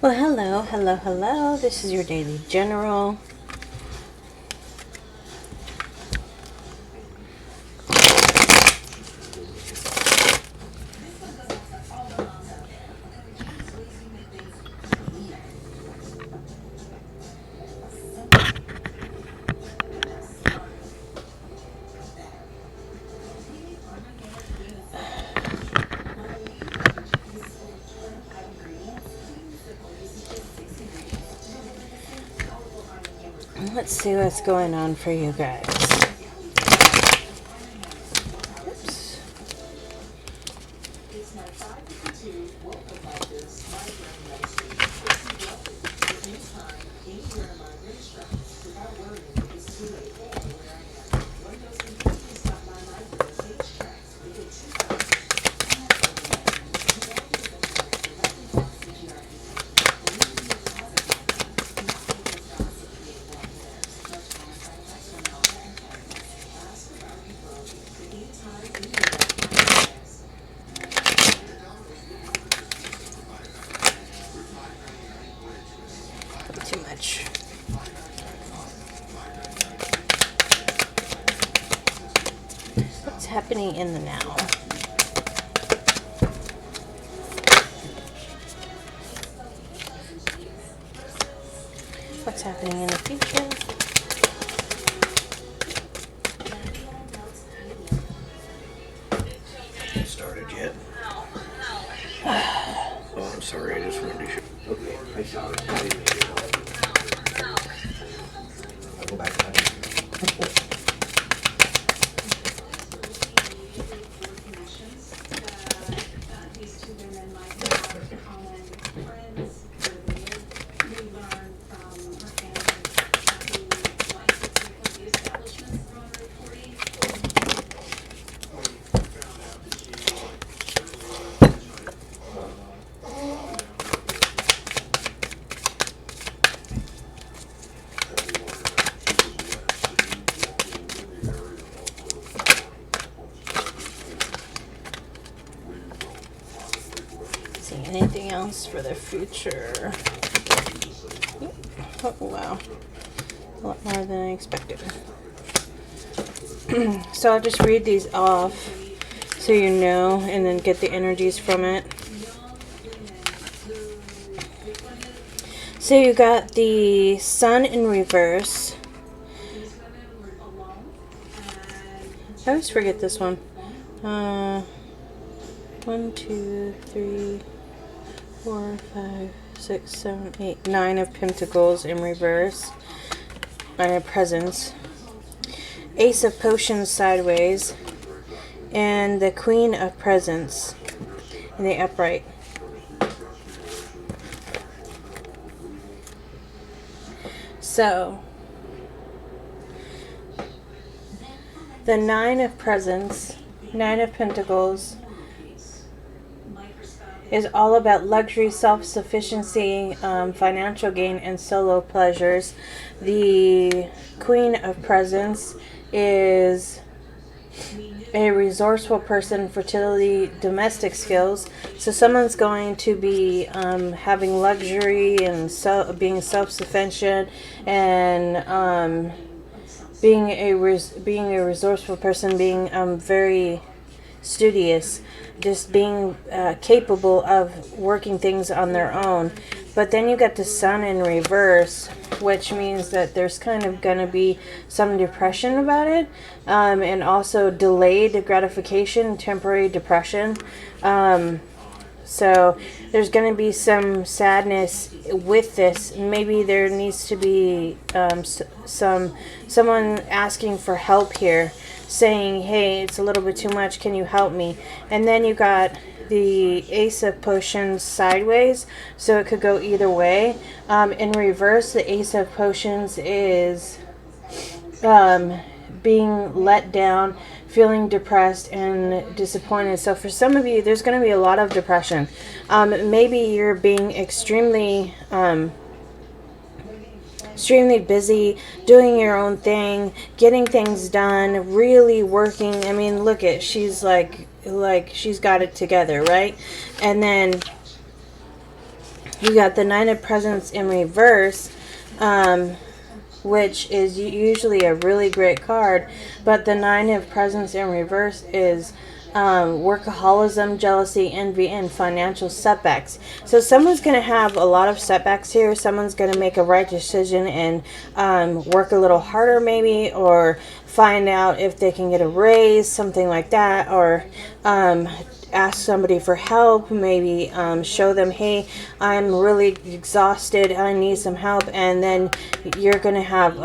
Well, hello. This is your daily general. Let's see what's going on for you guys. Oops. Too much. What's happening in the now? What's happening in the future? Started yet? Oh, I'm sorry. I just wanted to show. Okay, I saw it. I didn't make it. I'll go back to that. See anything else for the future? Oh, wow. A lot more than I expected. So I'll just read these off so you know, and then get the energies from it. So you got the Sun in reverse. I always forget this one. 1, 2, 3, 4, 5, 6, 7, 8, 9 of Pentacles in reverse. 9 of Presents. Ace of Potions sideways. And the Queen of Presents in the upright. So, the 9 of Presents, 9 of Pentacles, is all about luxury, self-sufficiency, financial gain, and solo pleasures. The Queen of Presents is a resourceful person, fertility, domestic skills. So someone's going to be having luxury and being self-sufficient and being a resourceful person, being very studious, just being capable of working things on their own. But then you got the Sun in reverse, which means that there's kind of going to be some depression about it, and also delayed gratification, temporary depression. So there's going to be some sadness with this. Maybe there needs to be someone asking for help here, saying, hey, it's a little bit too much, can you help me? And then you got the Ace of Potions sideways, so it could go either way. In reverse, the Ace of Potions is being let down, feeling depressed and disappointed. So for some of you, there's going to be a lot of depression. Maybe you're being extremely busy, doing your own thing, getting things done, really working. I mean, look at, she's like she's got it together, right? And then You got the Nine of Presents in reverse, which is usually a really great card, but the Nine of Presents in reverse is workaholism, jealousy, envy, and financial setbacks. So someone's going to have a lot of setbacks here. Someone's going to make a right decision and work a little harder maybe, or find out if they can get a raise, something like that, or ask somebody for help, maybe show them, hey, I'm really exhausted, I need some help, and then you're going to have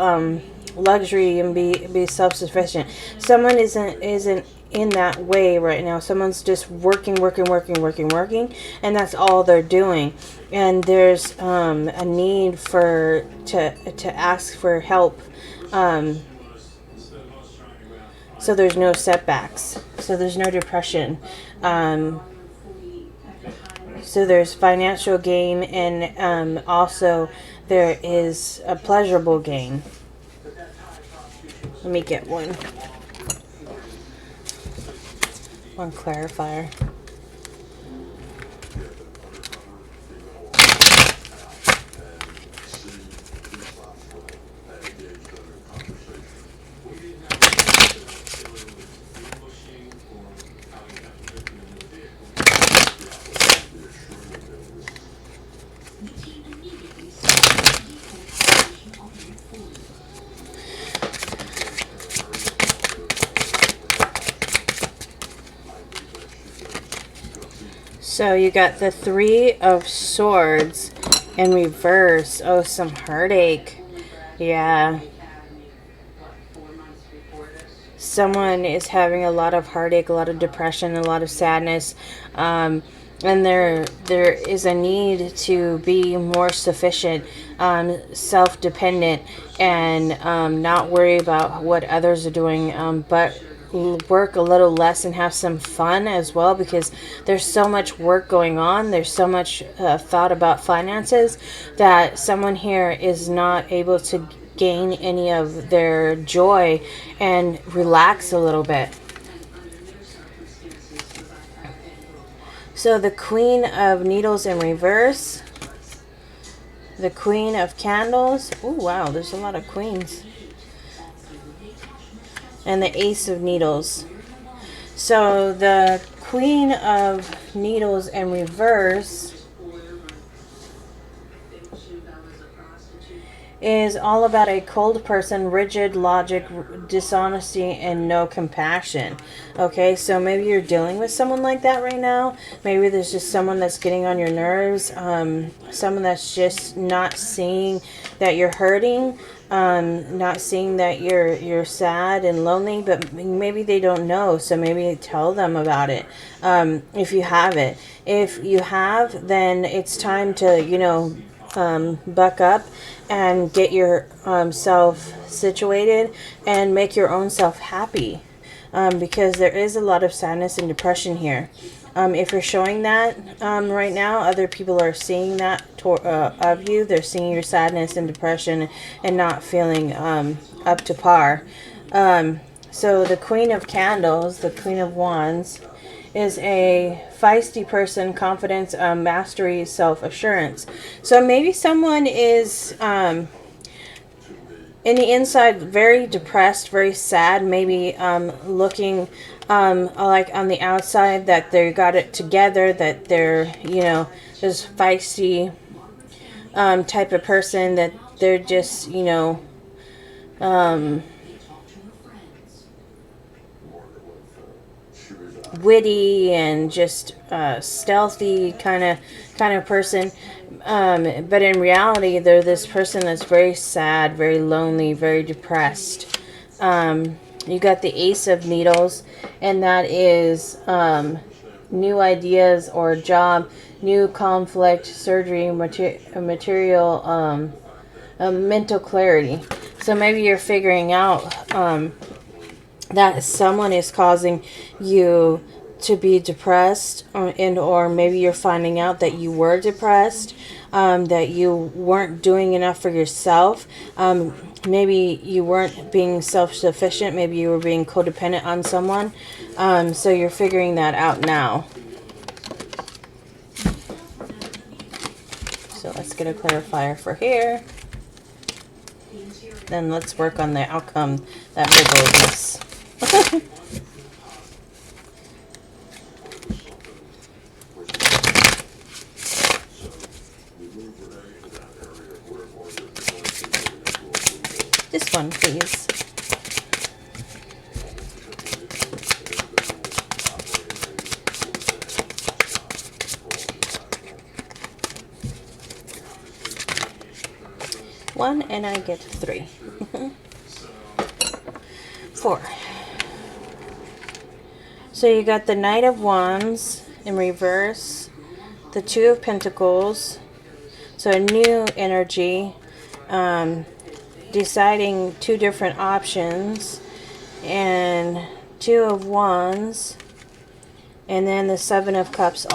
luxury and be self-sufficient. Someone isn't in that way right now. Someone's just working, and that's all they're doing. And there's a need to ask for help. So there's no setbacks. So there's no depression. So there's financial gain, and also there is a pleasurable gain. Let me get one clarifier. So you got the Three of Swords in reverse. Oh, some heartache. Yeah. Someone is having a lot of heartache, a lot of depression, a lot of sadness. And there is a need to be more sufficient, self-dependent, and not worry about what others are doing, but work a little less and have some fun as well, because there's so much work going on. There's so much thought about finances that someone here is not able to gain any of their joy and relax a little bit. So the Queen of Needles in reverse, the Queen of Candles. Oh wow, there's a lot of queens. And the Ace of Needles. So the Queen of Needles in reverse is all about a cold person, rigid logic, dishonesty, and no compassion. Okay, so maybe you're dealing with someone like that right now. Maybe there's just someone that's getting on your nerves, someone that's just not seeing that you're hurting, not seeing that you're sad and lonely, but maybe they don't know, so maybe tell them about it, if you have it. If you have, then it's time to, buck up and get your self situated and make your own self happy, because there is a lot of sadness and depression here. If you're showing that right now, other people are seeing that of you. They're seeing your sadness and depression and not feeling up to par. So the Queen of Candles, the Queen of Wands, is a feisty person, confidence, mastery, self-assurance. So maybe someone is in the inside very depressed, very sad, maybe looking like on the outside that they got it together, that they're, this feisty type of person, that they're just, witty and just stealthy kind of person, but in reality they're this person that's very sad, very lonely, very depressed. You got the Ace of Needles, and that is new ideas or job, new conflict, surgery, material, mental clarity. So maybe you're figuring out that someone is causing you to be depressed, or maybe you're finding out that you were depressed, that you weren't doing enough for yourself. Maybe you weren't being self-sufficient. Maybe you were being codependent on someone. So you're figuring that out now. So let's get a clarifier for here. Then let's work on the outcome that Virgo is. This one, please. One, and I get 3. 4. So you got the Knight of Wands in reverse, the Two of Pentacles, so a new energy, deciding 2 different options, and Two of Wands, and then the Seven of Cups,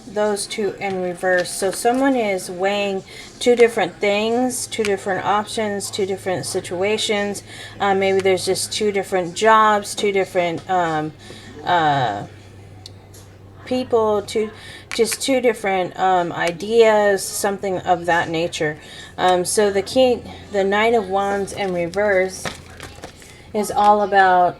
those 2 in reverse. So someone is weighing 2 different things, 2 different options, 2 different situations. Maybe there's just 2 different jobs, 2 different people, just 2 different ideas, something of that nature. So the Knight of Wands in reverse is all about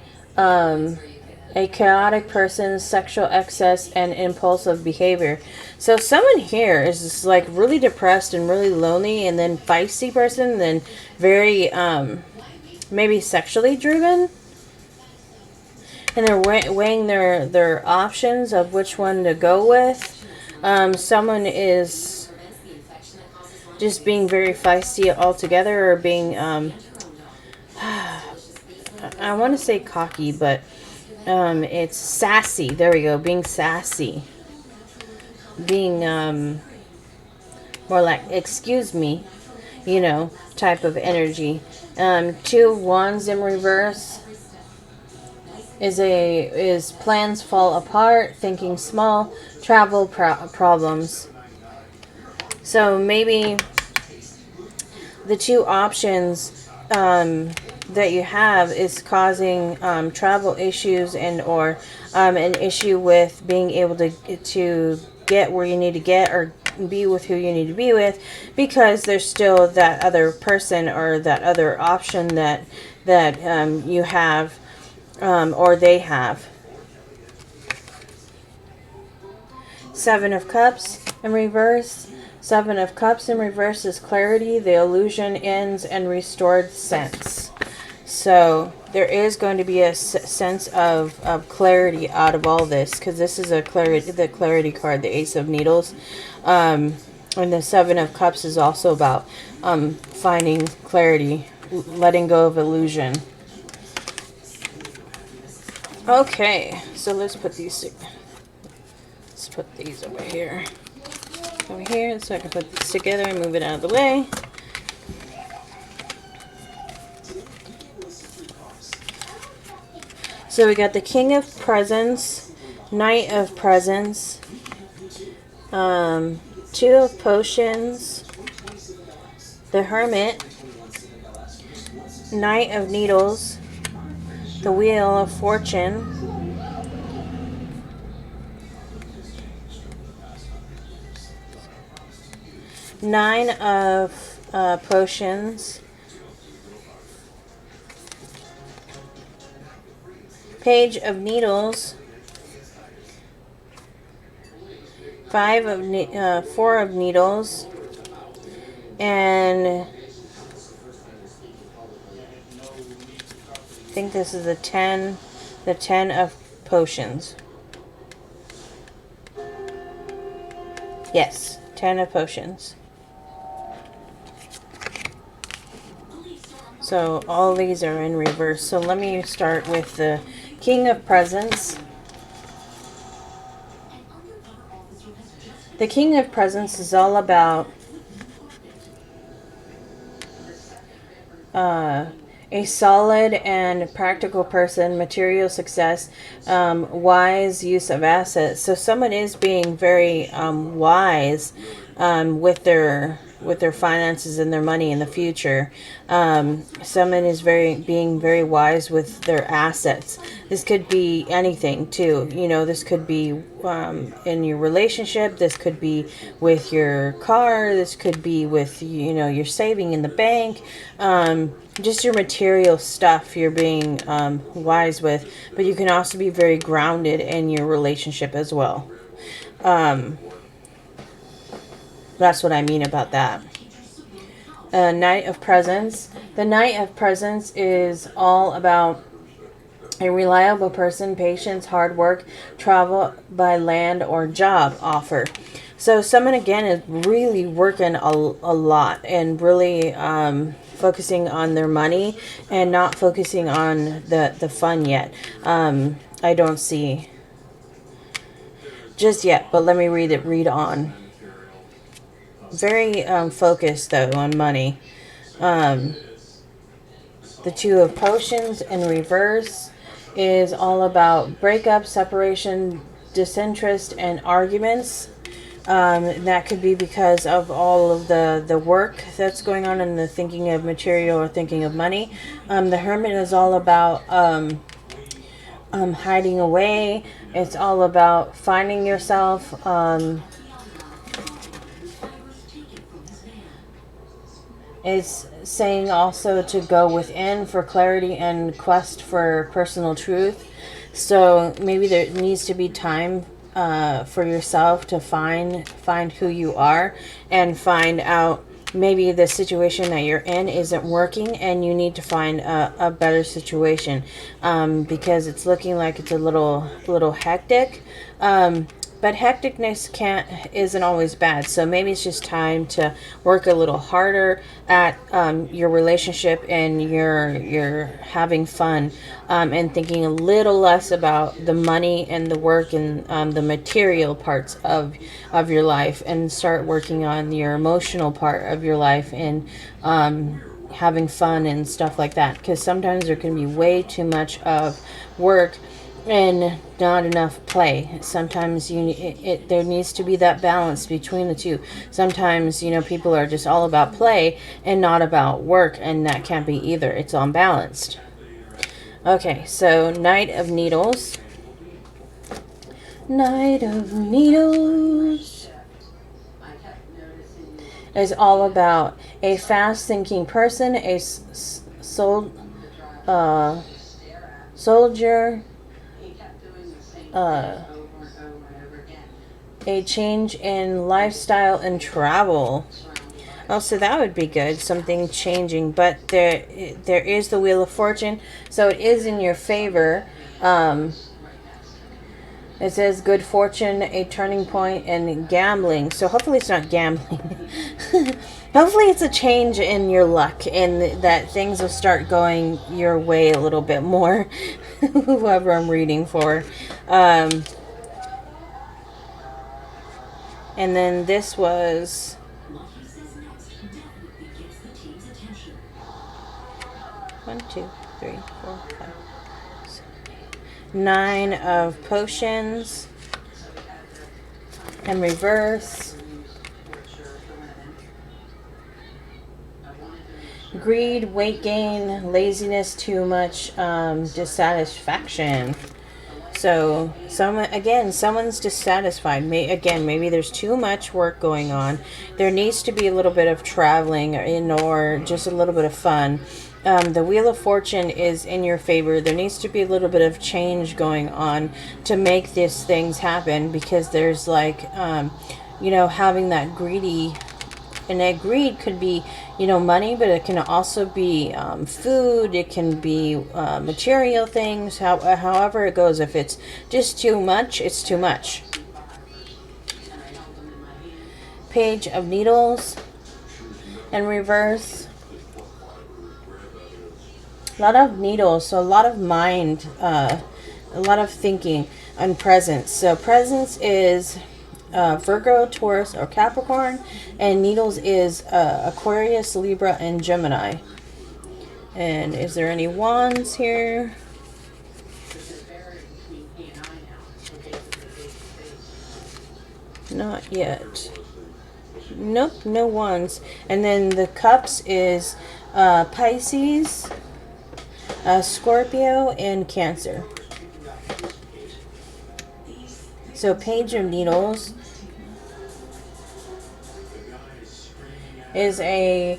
a chaotic person's sexual excess and impulsive behavior. So someone here is just like really depressed and really lonely, and then feisty person, then very maybe sexually driven, and they're weighing their options of which one to go with. Someone is just being very feisty altogether, or being I want to say cocky, but it's sassy. There we go. Being sassy. Being more like, excuse me, you know, type of energy. Two of Wands in reverse is plans fall apart, thinking small, travel problems. So maybe the 2 options that you have is causing travel issues, and or an issue with being able to get where you need to get, or be with who you need to be with, because there's still that other person or that other option that you have, or they have. Seven of Cups in reverse. Seven of Cups in reverse is clarity. The illusion ends and restored sense. So there is going to be a sense of clarity out of all this, because this is the clarity card, the Ace of Needles. And the Seven of Cups is also about finding clarity, letting go of illusion. Okay, so let's put these over here. Over here, so I can put this together and move it out of the way. So we got the King of Presents, Knight of Presents, Two of Potions, the Hermit, Knight of Needles, the Wheel of Fortune, Nine of Potions, Page of Needles, Four of Needles, and I think this is the 10 of Potions. Yes, 10 of Potions. So all these are in reverse. So let me start with the King of Presents. The King of Presents is all about a solid and practical person, material success, wise use of assets. So someone is being very wise with their with their finances and their money in the future. Someone is being very wise with their assets. This could be anything too. You know, this could be in your relationship. This could be with your car. This could be with, you know, your saving in the bank. Just your material stuff you're being wise with. But you can also be very grounded in your relationship as well. That's what I mean about that. Knight of Presents. The Knight of Presents is all about a reliable person, patience, hard work, travel by land or job offer. So someone again is really working a lot and really focusing on their money and not focusing on the fun yet. I don't see just yet, but let me read on. Very focused though on money. The Two of Potions in reverse is all about breakup, separation, disinterest, and arguments. That could be because of all of the work that's going on and the thinking of material or thinking of money. The Hermit is all about hiding away. It's all about finding yourself. Is saying also to go within for clarity and quest for personal truth. So maybe there needs to be time for yourself to find who you are and find out maybe the situation that you're in isn't working and you need to find a better situation, because it's looking like it's a little hectic. But hecticness isn't always bad. So maybe it's just time to work a little harder at your relationship and you're having fun, and thinking a little less about the money and the work and the material parts of your life, and start working on your emotional part of your life and having fun and stuff like that. Because sometimes there can be way too much of work and not enough play. Sometimes there needs to be that balance between the two. Sometimes, you know, people are just all about play and not about work, and that can't be either. It's unbalanced. Okay, so Knight of Needles. Knight of Needles is all about a fast-thinking person, a soldier, a change in lifestyle and travel. Oh, so that would be good, something changing. But there is the Wheel of Fortune, so it is in your favor. It says good fortune, a turning point, and gambling. So hopefully it's not gambling. Hopefully it's a change in your luck and that things will start going your way a little bit more. Whoever I'm reading for. And then this was 1, 2, 3, 4, 5, 6, 9 of Potions and reverse. Greed, weight gain, laziness, too much dissatisfaction. So someone's dissatisfied. Maybe there's too much work going on. There needs to be a little bit of traveling or just a little bit of fun. The Wheel of Fortune is in your favor. There needs to be a little bit of change going on to make these things happen, because there's like, having that greedy. And that greed could be, money, but it can also be food. It can be material things. However it goes. If it's just too much, it's too much. Page of Needles and reverse. A lot of needles, so a lot of mind, a lot of thinking and presence. So presence is Virgo, Taurus, or Capricorn, and needles is Aquarius, Libra, and Gemini. And is there any wands here? Not yet. Nope, no wands. And then the cups is Pisces, Scorpio, and Cancer. So Page of Needles is a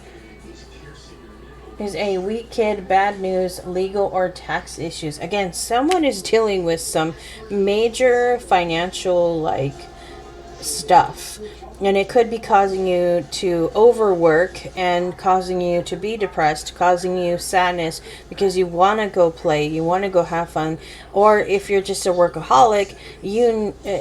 weak kid, bad news, legal or tax issues. Again, someone is dealing with some major financial stuff, and it could be causing you to overwork and causing you to be depressed, causing you sadness because you want to go play, you want to go have fun. Or if you're just a workaholic,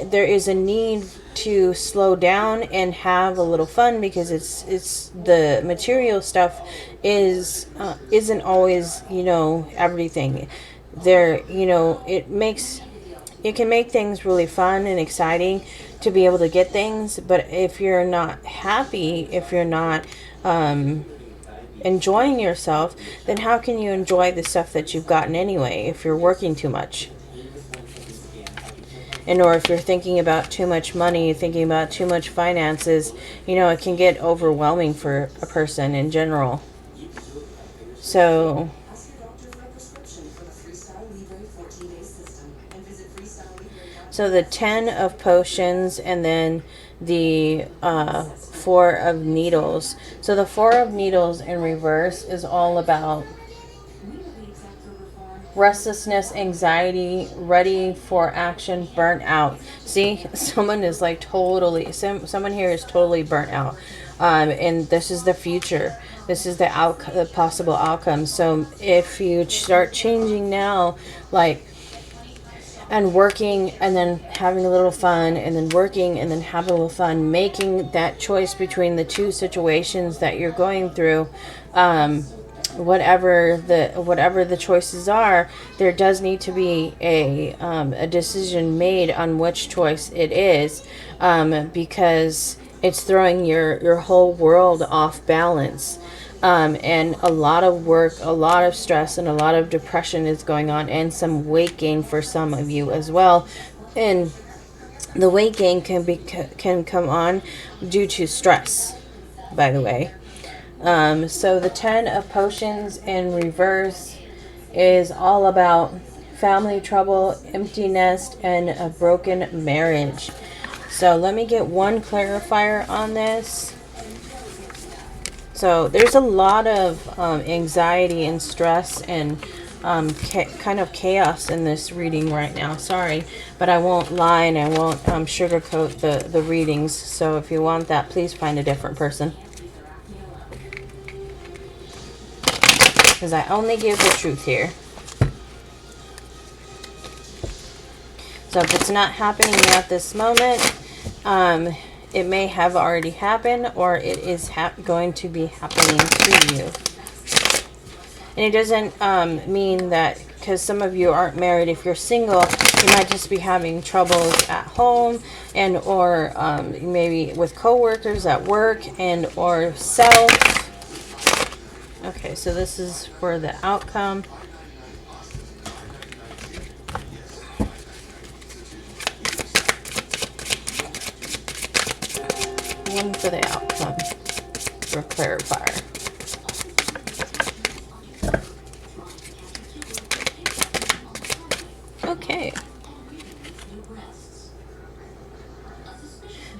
there is a need to slow down and have a little fun, because it's the material stuff isn't always everything there. It can make things really fun and exciting to be able to get things, but if you're not happy, if you're not enjoying yourself, then how can you enjoy the stuff that you've gotten anyway if you're working too much? And or if you're thinking about too much money, thinking about too much finances, it can get overwhelming for a person in general. So the 10 of Potions, and then the 4 of Needles. So the 4 of Needles in reverse is all about restlessness, anxiety, ready for action, burnt out. See, someone is someone here is totally burnt out. And this is the future. This is the possible outcome. So if you start changing now, and working and then having a little fun, and then working and then having a little fun, making that choice between the two situations that you're going through, whatever the choices are, there does need to be a decision made on which choice it is, because it's throwing your whole world off balance. And a lot of work, a lot of stress, and a lot of depression is going on, and some weight gain for some of you as well. And the weight gain can come on due to stress, by the way. So the 10 of Potions in reverse is all about family trouble, empty nest, and a broken marriage. So let me get one clarifier on this. So there's a lot of anxiety and stress and kind of chaos in this reading right now. Sorry, but I won't lie and I won't sugarcoat the readings. So if you want that, please find a different person, because I only give the truth here. So if it's not happening at this moment, it may have already happened, or it is going to be happening to you. And it doesn't mean that because some of you aren't married. If you're single, you might just be having troubles at home, and or maybe with coworkers at work, and or self. Okay, so this is for the outcome. One for the outcome for clarifier. Okay.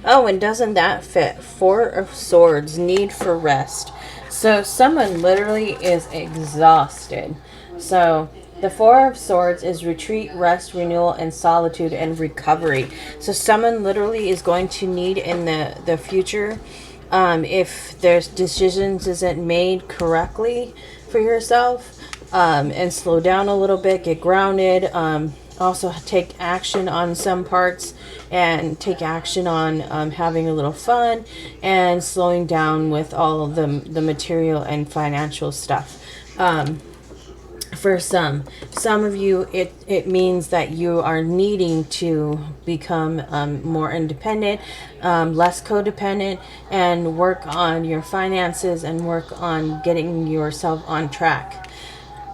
Oh, and doesn't that fit? 4 of Swords, need for rest. So someone literally is exhausted. So the 4 of Swords is retreat, rest, renewal, and solitude, and recovery. So someone literally is going to need in the future, if there's decisions isn't made correctly for yourself, and slow down a little bit, get grounded, also take action on some parts, and take action on having a little fun, and slowing down with all of the material and financial stuff. For some of you, it means that you are needing to become more independent, less codependent, and work on your finances and work on getting yourself on track.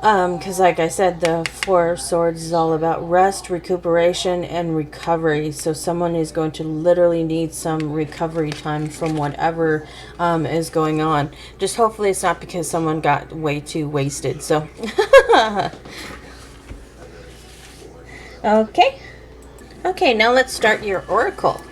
Because like I said, the Four of Swords is all about rest, recuperation, and recovery. So someone is going to literally need some recovery time from whatever is going on. Just hopefully it's not because someone got way too wasted. So, okay. Okay, now let's start your oracle.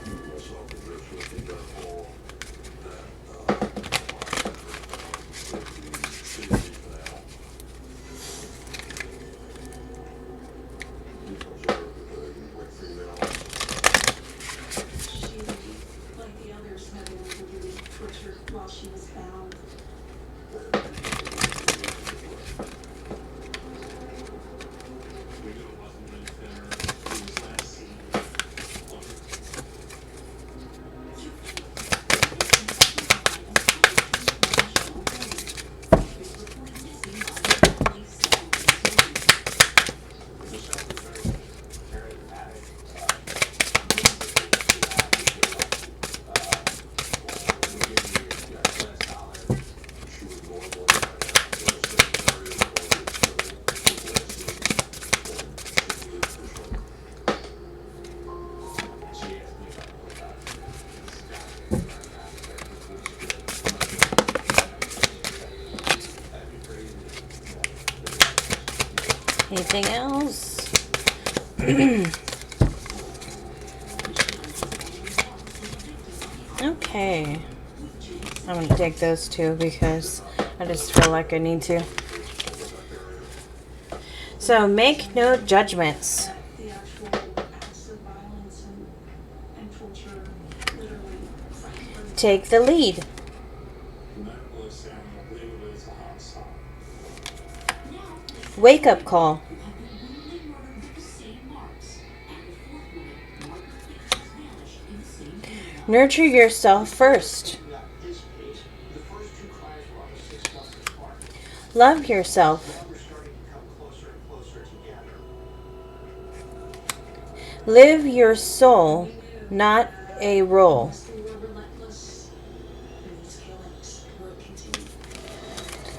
Anything else? Okay. I'm going to take those two because I just feel like I need to. So, make no judgments. Take the lead. Wake up call. Nurture yourself first. Love yourself. Live your soul, not a role.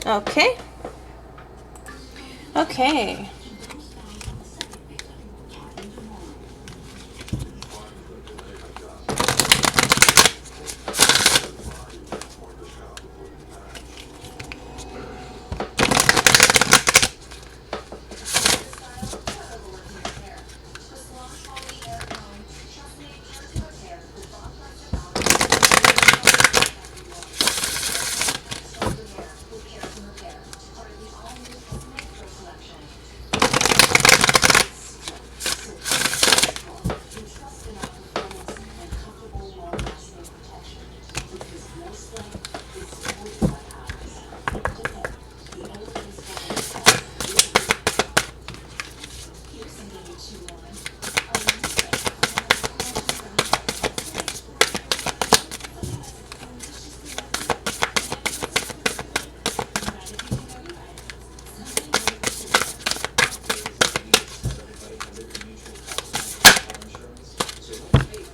Okay. Okay.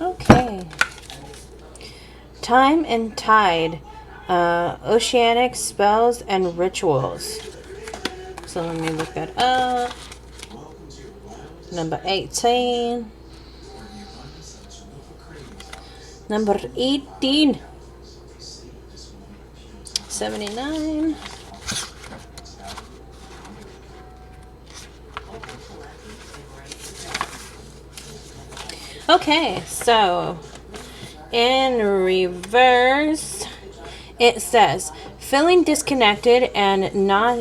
Okay. Time and tide. Oceanic spells and rituals. So let me look that up. Number 18. Number 18. 79. Okay, so in reverse, it says, feeling disconnected and not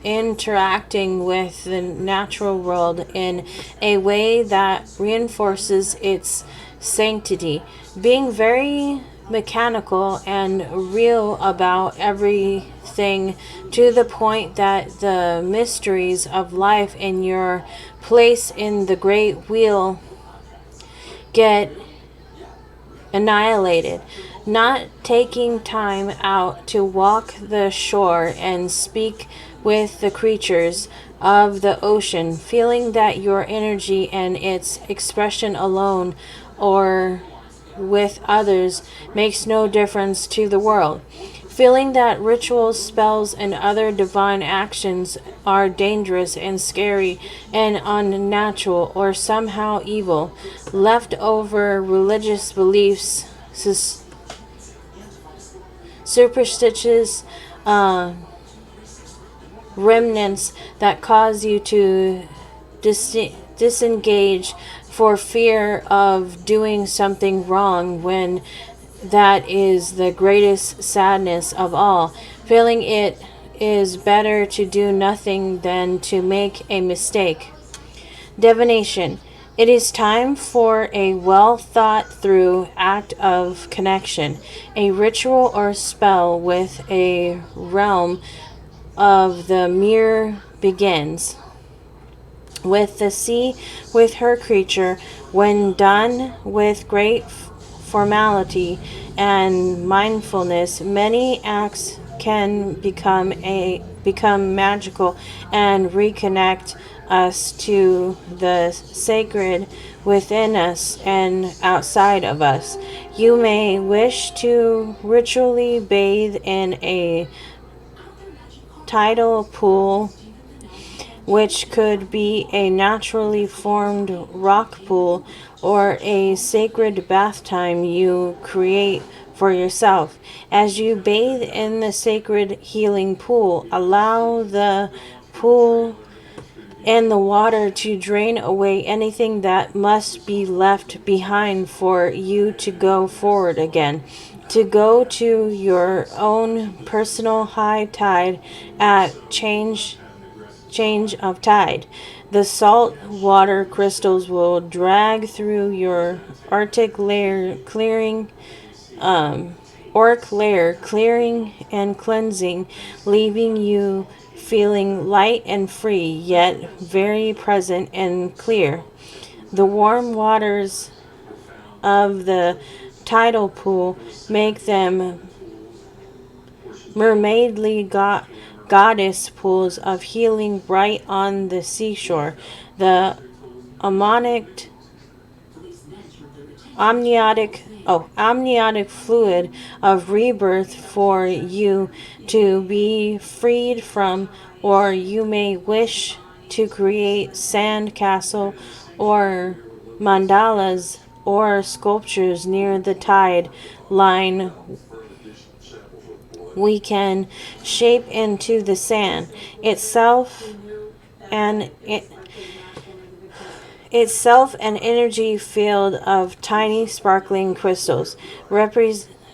interacting with the natural world in a way that reinforces its sanctity, being very mechanical and real about everything to the point that the mysteries of life and your place in the great wheel get annihilated. Not taking time out to walk the shore and speak with the creatures of the ocean, feeling that your energy and its expression alone or with others makes no difference to the world. Feeling that rituals, spells, and other divine actions are dangerous and scary and unnatural or somehow evil. Leftover religious beliefs, superstitious remnants that cause you to disengage for fear of doing something wrong when that is the greatest sadness of all. Feeling it is better to do nothing than to make a mistake. Divination. It is time for a well thought through act of connection, a ritual or spell with a realm of the mirror begins. With the sea, with her creature, when done with great formality and mindfulness, many acts can become magical and reconnect us to the sacred within us and outside of us. You may wish to ritually bathe in a tidal pool, which could be a naturally formed rock pool or a sacred bath time you create for yourself. As you bathe in the sacred healing pool, allow the pool and the water to drain away anything that must be left behind for you to go forward again, to go to your own personal high tide at change of tide. The salt water crystals will drag through your Arctic layer, clearing and cleansing, leaving you feeling light and free, yet very present and clear. The warm waters of the tidal pool make them mermaidly goddess pools of healing right on the seashore. The amniotic amniotic fluid of rebirth for you to be freed from, or you may wish to create sand castle or mandalas or sculptures near the tide line we can shape into the sand itself and an energy field of tiny sparkling crystals,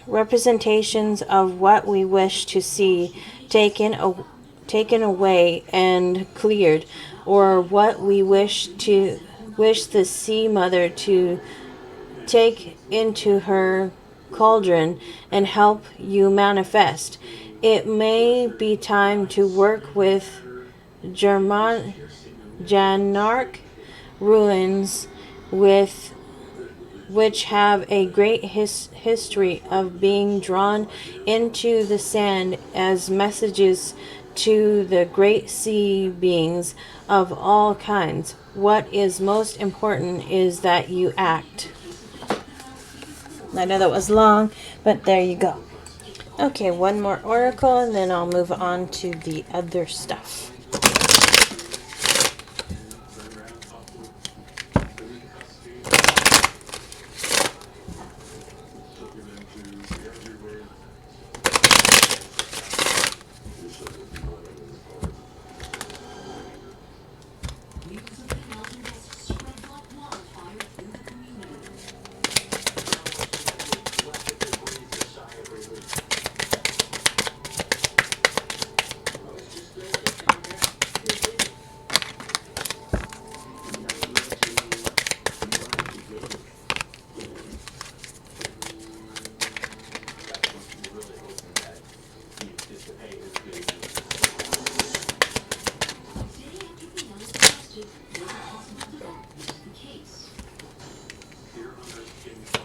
representations of what we wish to see taken away and cleared, or what we wish the sea mother to take into her cauldron and help you manifest. It may be time to work with Janark ruins with which have a great history of being drawn into the sand as messages to the great sea beings of all kinds. What is most important is that you act. I know that was long, but there you go. Okay, one more oracle and then I'll move on to the other stuff.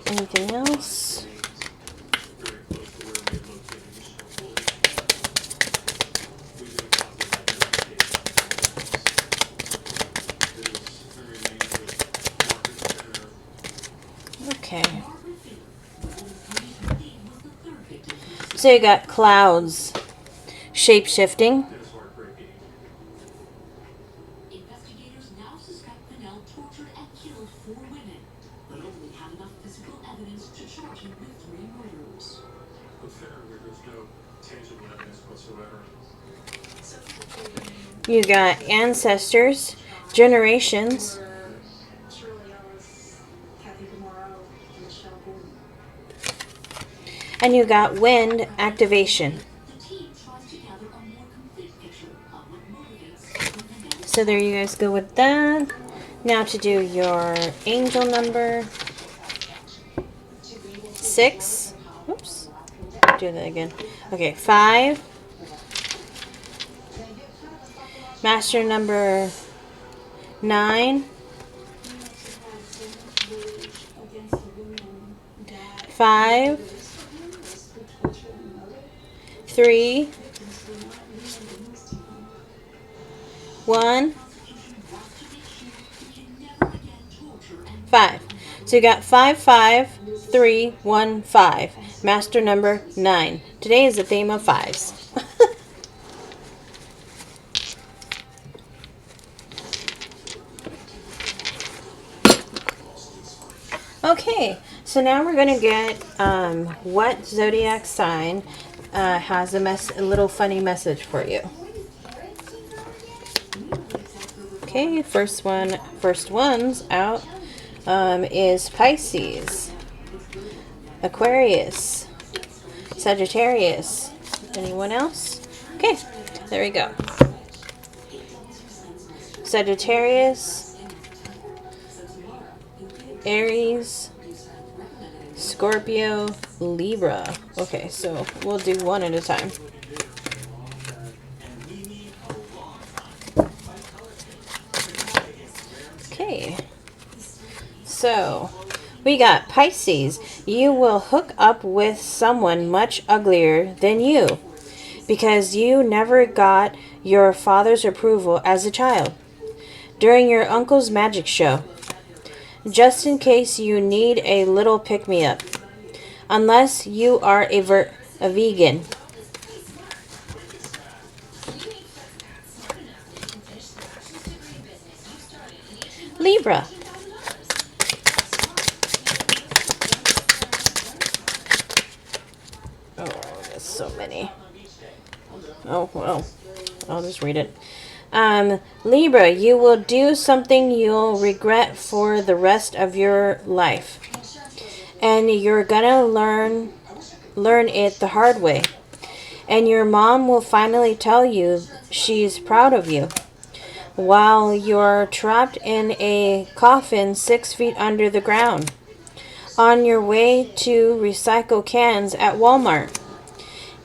Anything else? Okay. So you got clouds, shape-shifting. Investigators now suspect Pinnell tortured and killed 4 women, but only have enough physical evidence to charge him with 3 murders. There's no tangible evidence whatsoever. You got ancestors, generations, and you got wind activation. The team tries to gather a more complete picture of what motivates Pinnell. So there you guys go with that. Now to do your angel number 6. Oops. Do that again. Okay, 5. Master number 9. 5. 3. 1. 5. So you got 5, 5, 3, 1, 5. Master number 9. Today is the theme of 5s. Okay, so now we're going to get what zodiac sign has a little funny message for you. Okay, first one's out is Pisces, Aquarius, Sagittarius. Anyone else? Okay, there we go. Sagittarius, Aries, Scorpio, Libra. Okay, so we'll do one at a time. Okay, so we got Pisces. You will hook up with someone much uglier than you because you never got your father's approval as a child during your uncle's magic show. Just in case you need a little pick-me-up. Unless you are a vegan. Libra. Oh, there's so many. Oh, well, I'll just read it. Libra, you will do something you'll regret for the rest of your life. And you're gonna learn it the hard way. And your mom will finally tell you she's proud of you. While you're trapped in a coffin 6 feet under the ground. On your way to recycle cans at Walmart.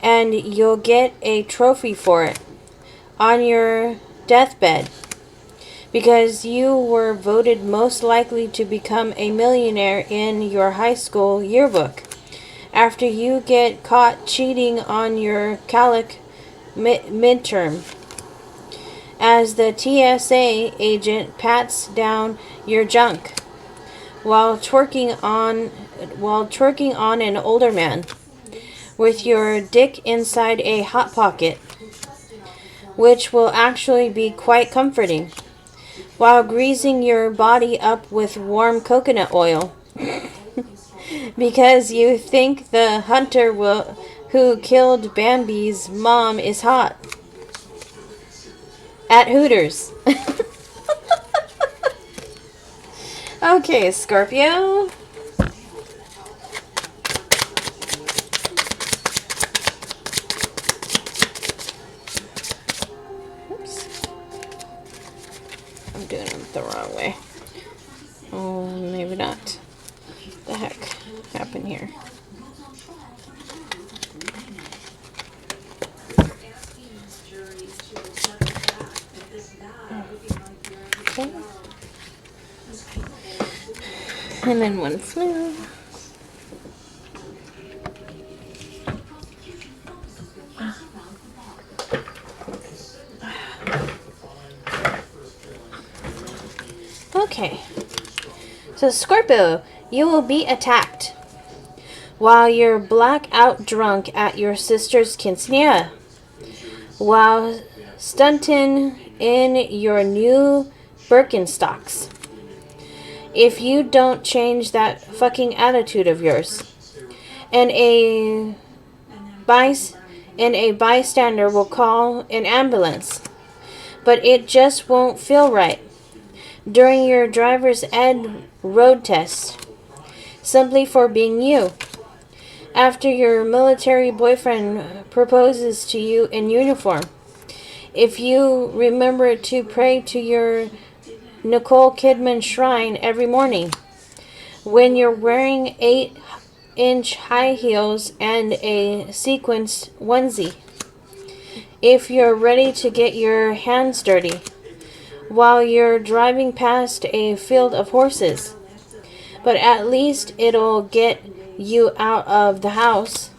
And you'll get a trophy for it. On your deathbed, because you were voted most likely to become a millionaire in your high school yearbook after you get caught cheating on your calc midterm. As the TSA agent pats down your junk while twerking on an older man with your dick inside a hot pocket, which will actually be quite comforting, while greasing your body up with warm coconut oil, because you think the hunter who killed Bambi's mom is hot. At Hooters. Okay, Scorpio. I'm doing it the wrong way. Oh, maybe not. What the heck happened here? Okay. And then one flew. Okay. So Scorpio, you will be attacked. while you're blackout drunk at your sister's quinceanera, while stunting in your new Birkenstocks. If you don't change that fucking attitude of yours, and a bystander will call an ambulance, but it just won't feel right during your driver's ed road test, simply for being you. After your military boyfriend proposes to you in uniform, if you remember to pray to your Nicole Kidman shrine every morning, when you're wearing 8-inch high heels and a sequenced onesie, if you're ready to get your hands dirty while you're driving past a field of horses, but at least it'll get you out of the house,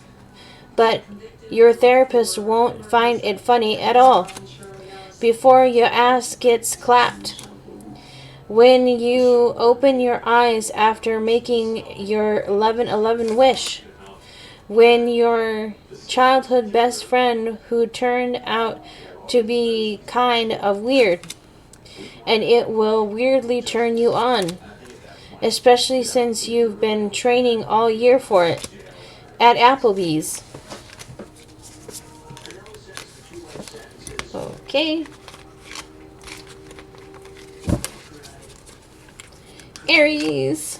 but your therapist won't find it funny at all before your ass gets clapped. When you open your eyes after making your 11/11 wish, when your childhood best friend who turned out to be kind of weird, and it will weirdly turn you on, especially since you've been training all year for it at Applebee's. Okay. Aries.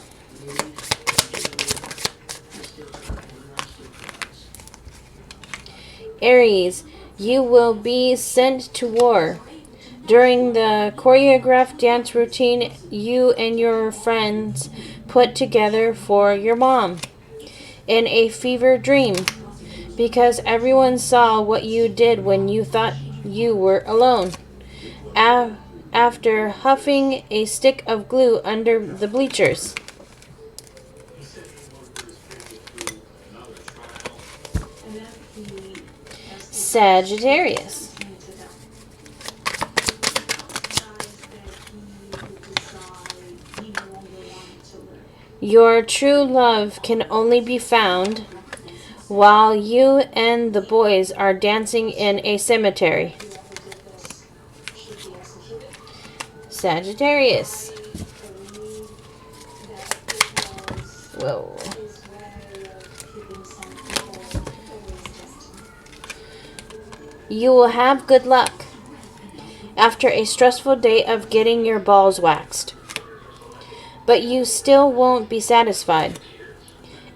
Aries, you will be sent to war. During the choreographed dance routine you and your friends put together for your mom in a fever dream, because everyone saw what you did when you thought you were alone. After huffing a stick of glue under the bleachers. Sagittarius. Your true love can only be found while you and the boys are dancing in a cemetery. Sagittarius. Whoa. You will have good luck after a stressful day of getting your balls waxed. But you still won't be satisfied,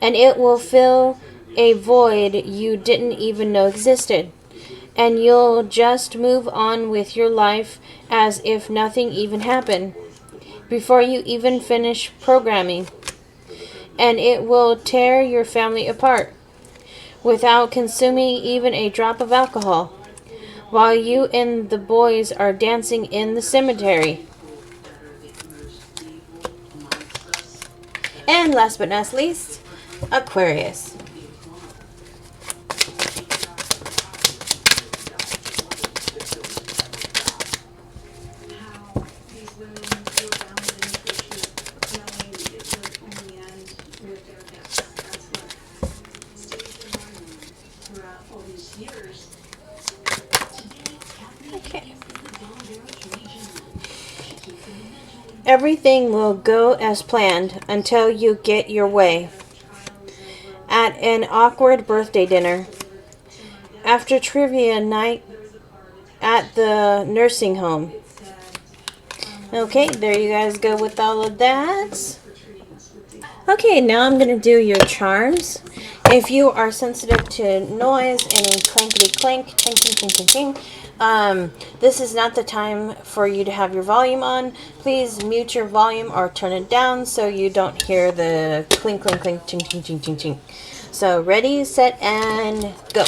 and it will fill a void you didn't even know existed, and you'll just move on with your life as if nothing even happened before you even finish programming, and it will tear your family apart without consuming even a drop of alcohol while you and the boys are dancing in the cemetery. And last but not least, Aquarius. Okay. Everything will go as planned until you get your way. At an awkward birthday dinner, after trivia night at the nursing home. Okay, there you guys go with all of that. Okay, now I'm going to do your charms. If you are sensitive to noise, any clankety clank, ting ting ting ting ting, this is not the time for you to have your volume on. Please mute your volume or turn it down so you don't hear the clink clink clink ting ting ting ting ting. So ready, set, and go.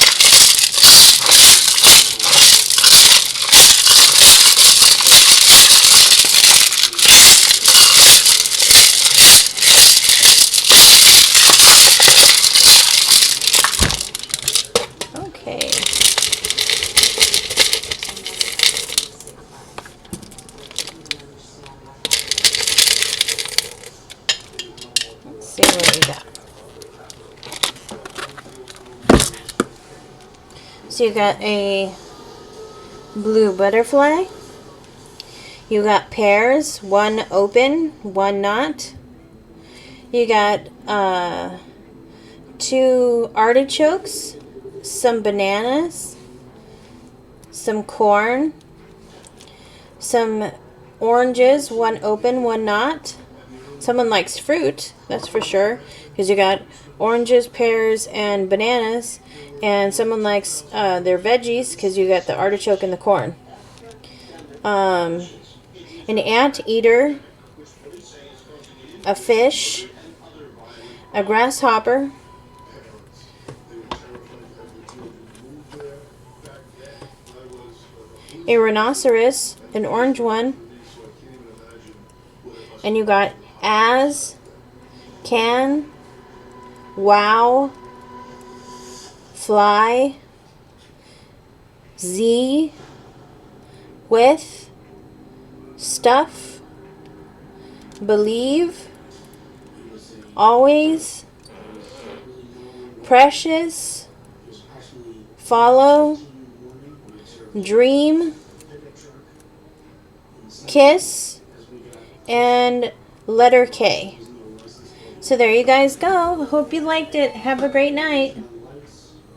Okay. Let's see what we got. So you got a blue butterfly. You got pears, one open, one not. You got 2 artichokes, some bananas, some corn, some oranges, one open, one not. Someone likes fruit, that's for sure, because you got oranges, pears, and bananas. And someone likes their veggies, because you got the artichoke and the corn. An anteater, a fish, a grasshopper, a rhinoceros, an orange one, and you got as, can, wow, fly, z, with, stuff, believe, always, precious, follow, dream, kiss, and letter K. So there you guys go. Hope you liked it. Have a great night.